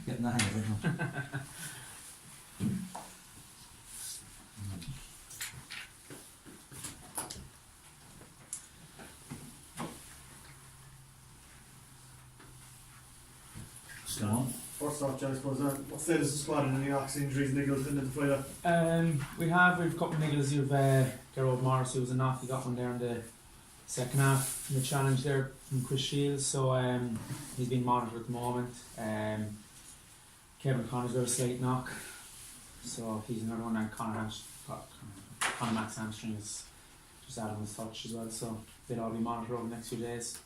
Getting the hang of it now. Still on? First off, John, I suppose, what state is the squad and any ox injuries, niggles in the Friday? We've a couple of niggles. You've Gerald Morris, who was a knock. He got one there in the second half in the challenge there from Chris Shields. So he's being monitored at the moment. Kevin Connor's got a slight knock. So he's another one. And Connor Mack's hamstring is just out of his touch as well. So they'll all be monitored over the next few days.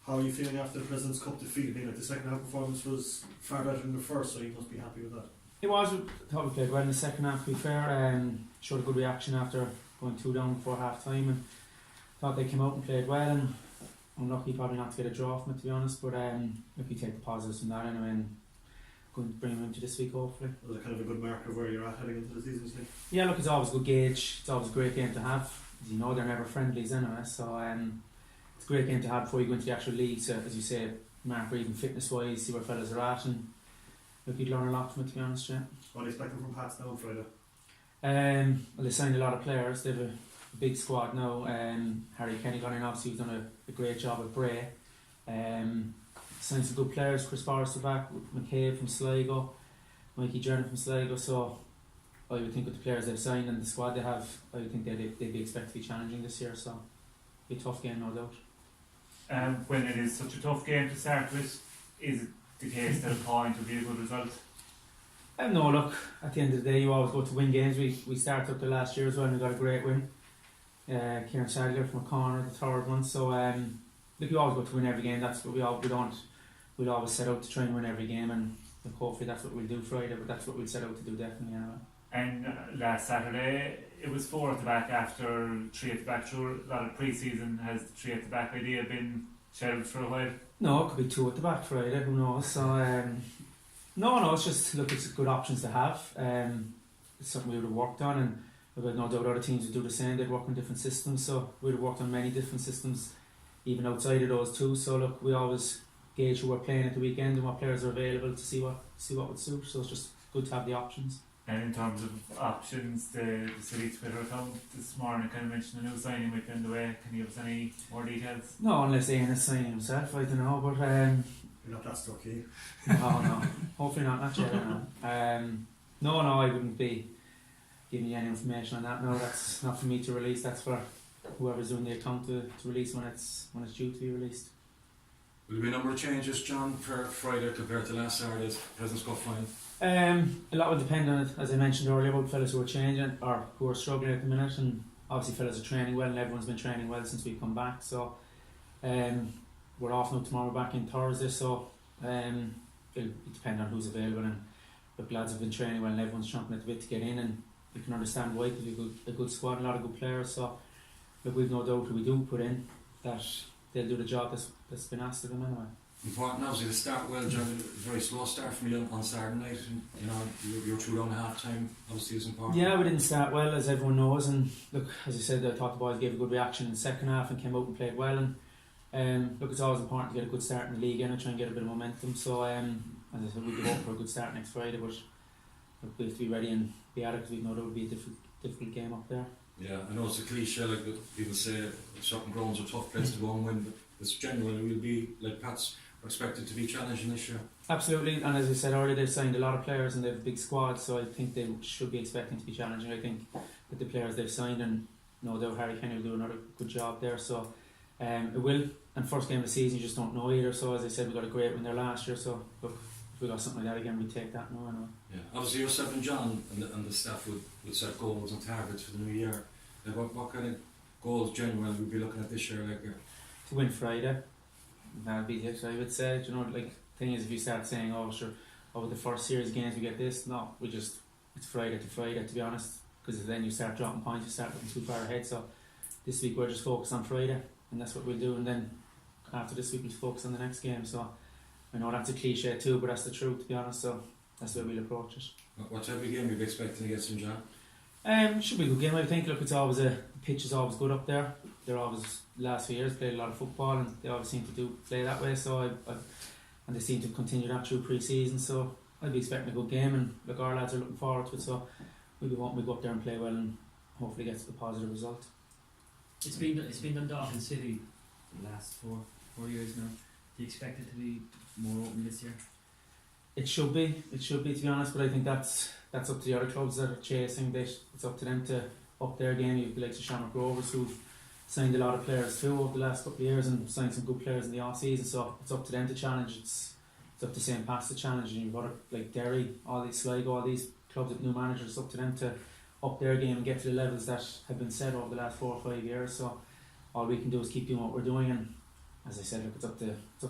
How are you feeling after the President's Cup defeat? I mean, like the second half performance was far better than the first, so you must be happy with that. It was. I thought we played well in the second half, to be fair. Showed a good reaction after going 2 down before half time, and thought they came out and played well. And unlucky probably not to get a draw from it, to be honest. But if we take the positives from that anyway, and going to bring them into this week hopefully. Was it kind of a good marker of where you're at heading into the season, Steve? Yeah, look, it's always a good gauge. It's always a great game to have. As you know, they're never friendlies anyway, so it's a great game to have before you go into the actual league. So as you say, marker even fitness wise, see where fellas are at, and look, you'd learn a lot from it, to be honest. Yeah. What are you expecting from Pats now on Friday? Well, they signed a lot of players. They have a big squad now. Harry Kenny got in, obviously he's done a great job at Bray. Signed some good players. Chris Forrester back, McCabe from Sligo, Mikey Jernan from Sligo. So I would think with the players they've signed and the squad they have, I would think they'd be expected to be challenging this year. So it'll be a tough game, no doubt. When it is such a tough game to start with, is it the case that a point would be a good result? No, look, at the end of the day you always go to win games. We started up the last year as well and we got a great win. Kieran Sadler from a corner, the third one. So look, you always go to win every game. That's what we'll always set out to try and win every game, and look, hopefully that's what we'll do Friday, but that's what we'll set out to do definitely anyway. And last Saturday it was 4 at the back after 3 at the back. Sure, a lot of pre-season. Has the 3 at the back idea been shelved for a while? No, it could be 2 at the back Friday, who knows. So no, it's just, look, it's good options to have. It's something we would have worked on, and we've got no doubt other teams would do the same. They'd work on different systems, so we'd have worked on many different systems even outside of those two. So look, we always gauge who we're playing at the weekend and what players are available to see what would suit. So it's just good to have the options. And in terms of options, the City Twitter account this morning kind of mentioned a new signing might be on the way. Can you give us any more details? No, unless Ian is signing himself, I don't know, but you're not that stuck, eh? No, hopefully not yet. No, I wouldn't be giving you any information on that. No, that's not for me to release. That's for whoever's doing the account to release when it's due to be released. Will there be a number of changes, John, for Friday compared to last Saturday's President's Cup final? A lot will depend on it, as I mentioned earlier, about fellas who are changing or who are struggling at the minute, and obviously fellas are training well and everyone's been training well since we've come back. So we're off now tomorrow, back in Thursday, so it'll depend on who's available, and the lads have been training well and everyone's chomping at the bit to get in, and you can understand why, because we've got a good squad, a lot of good players. So look, we've no doubt who we do put in that they'll do the job that's been asked of them anyway. Important, obviously, to start well, John. A very slow start from you on Saturday night, and you know you're 2 down at half time. Obviously, is important. Yeah, we didn't start well, as everyone knows, and look, as I said, I thought the boys gave a good reaction in the second half and came out and played well. And look, it's always important to get a good start in the league and try and get a bit of momentum. So as I said, we'll go for a good start next Friday, but look, we have to be ready and be at it, because we know there will be a difficult game up there. Yeah, I know it's a cliche, like people say certain grounds are tough places to go and win, but it's genuinely will be, like Pat's expected to be challenging this year. Absolutely, and as I said earlier, they've signed a lot of players and they have a big squad, so I think they should be expecting to be challenging. I think with the players they've signed, and no doubt Harry Kenny will do another good job there. So it will, and first game of the season you just don't know either. So as I said, we got a great win there last year, so look, if we got something like that again, we'd take that now. Yeah, obviously yourself and John and the staff would set goals and targets for the new year. Like what kind of goals genuinely we'd be looking at this year? Like to win Friday, that'd be it, I would say. Do you know, like, thing is, if you start saying, oh sure, over the first series of games we get this, no, it's Friday to Friday, to be honest, because then you start dropping points, you start looking too far ahead. So this week we're just focused on Friday, and that's what we'll do, and then after this week we'll focus on the next game. So I know that's a cliche too, but that's the truth, to be honest. So that's the way we'll approach it. What type of game are you expecting against St. John? Should be a good game, I think. Look, it's always the pitch is always good up there. They're always, last few years, played a lot of football, and they always seem to play that way. So and they seem to continue that through pre-season. So I'd be expecting a good game, and look, our lads are looking forward to it. So we'll be wanting to go up there and play well, and hopefully get the positive result. It's been Dundalk and City the last four years now. Do you expect it to be more open this year? It should be, to be honest. But I think that's up to the other clubs that are chasing this. It's up to them to up their game. You've the likes of Shamrock Rovers who've signed a lot of players too over the last couple of years and signed some good players in the off season. So it's up to them to challenge. It's up to St. Pat's to challenge, and you've got like Derry, all these Sligo, all these clubs with new managers. It's up to them to up their game and get to the levels that have been set over the last 4 or 5 years. So all we can do is keep doing what we're doing, and as I said, look, it's up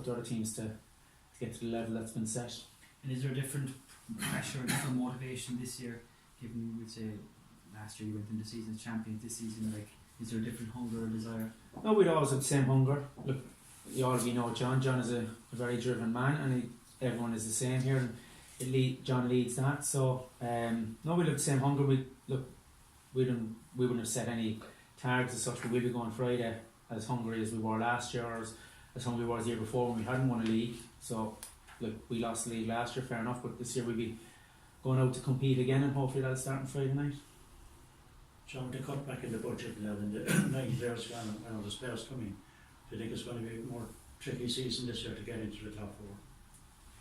to other teams to get to the level that's been set. And is there a different pressure, different motivation this year, given we'd say last year you went into season as champions, this season, like, is there a different hunger or desire? No, we'd always have the same hunger. Look, you already know John. John is a very driven man, and everyone is the same here, and John leads that. So no, we'd have the same hunger. We wouldn't have set any targets as such, but we'd be going Friday as hungry as we were last year, or as hungry we were the year before when we hadn't won a league. So look, we lost the league last year, fair enough, but this year we'll be going out to compete again, and hopefully that'll start on Friday night. John, the cut back in the budget now, and the 9 players gone and all the players coming, do you think it's going to be a more tricky season this year to get into the top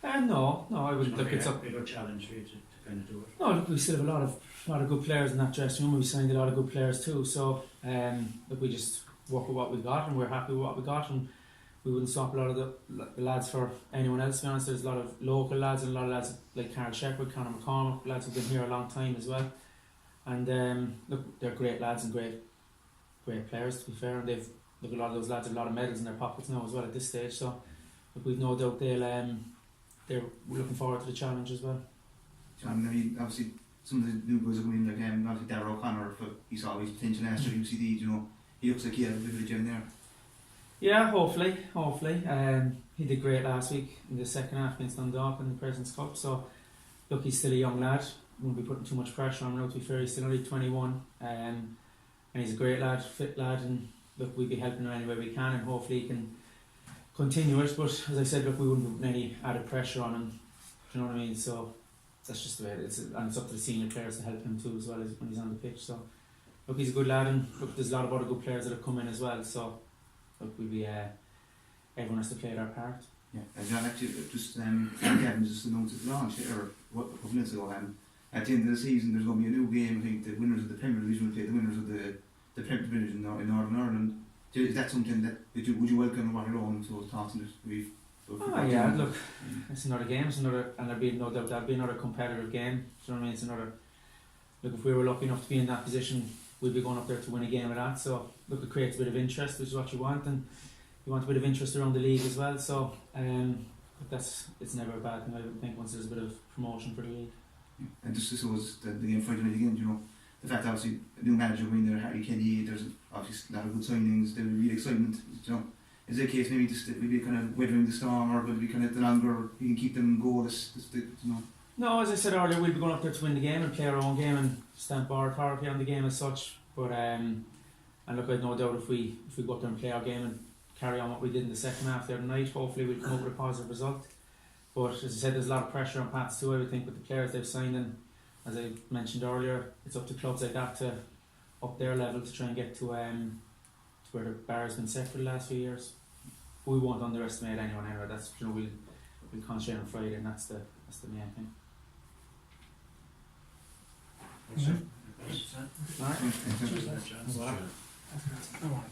4? No, I would look. It's a up. bigger challenge for you to kind of do it. No, look, we still have a lot of good players in that dressing room. We signed a lot of good players too. So look, we just work with what we got, and we're happy with what we got, and we wouldn't swap a lot of the lads for anyone else. To be honest, there's a lot of local lads and a lot of lads like Carl Shepherd, Conor McCormick, lads who've been here a long time as well. And look, they're great lads and great players, to be fair. And a lot of those lads have a lot of medals in their pockets now as well at this stage. So look, we've no doubt they're looking forward to the challenge as well. John, I mean, obviously some of the new boys are going in, like obviously Darragh O'Connor, but he saw his potential last year UCD, you know, he looks like he had a bit of a gem there. Yeah, hopefully. He did great last week in the second half against Dundalk in the President's Cup. So look, he's still a young lad. Won't be putting too much pressure on him now, to be fair. He's still only 21, and he's a great lad, fit lad, and look, we'll be helping him any way we can, and hopefully he can continue it. But as I said, look, we wouldn't put any added pressure on him. Do you know what I mean? So that's just the way it is, and it's up to the senior players to help him too as well as when he's on the pitch. So look, he's a good lad, and look, there's a lot of other good players that have come in as well. So look, we'll be everyone has to play their part. Yeah, and John, actually, just Gavin just announced at the launch here a couple of minutes ago, at the end of the season there's going to be a new game. I think the winners of the Premier Division will play the winners of the Premier Division in Northern Ireland. Is that something that would you welcome what your own sort of thoughts on it? Yeah, look, it's another game, and there'll be no doubt that'll be another competitive game. Do you know what I mean? It's another. Look, if we were lucky enough to be in that position, we'd be going up there to win a game of that. So look, it creates a bit of interest, which is what you want, and you want a bit of interest around the league as well. So it's never a bad thing, I would think, once there's a bit of promotion for the league. Yeah. And just as was the game Friday night again, you know, the fact that obviously a new manager going there, Harry Kenny, there's obviously a lot of good signings, there'll be real excitement, you know. Is it a case maybe just maybe kind of weathering the storm, or will it be kind of the longer you can keep them goalless, you know? No, as I said earlier, we'll be going up there to win the game and play our own game and stamp our authority on the game as such. But and look, I've no doubt if we go up there and play our game and carry on what we did in the second half the other night, hopefully we'll come up with a positive result. But as I said, there's a lot of pressure on Pats too, I would think, with the players they've signed, and as I mentioned earlier, it's up to clubs like that to up their level to try and get to where the bar has been set for the last few years. But we won't underestimate anyone anyway. That's, you know, we'll concentrate on Friday, and that's the main thing. That's it. Alright. Cheers, John. Well.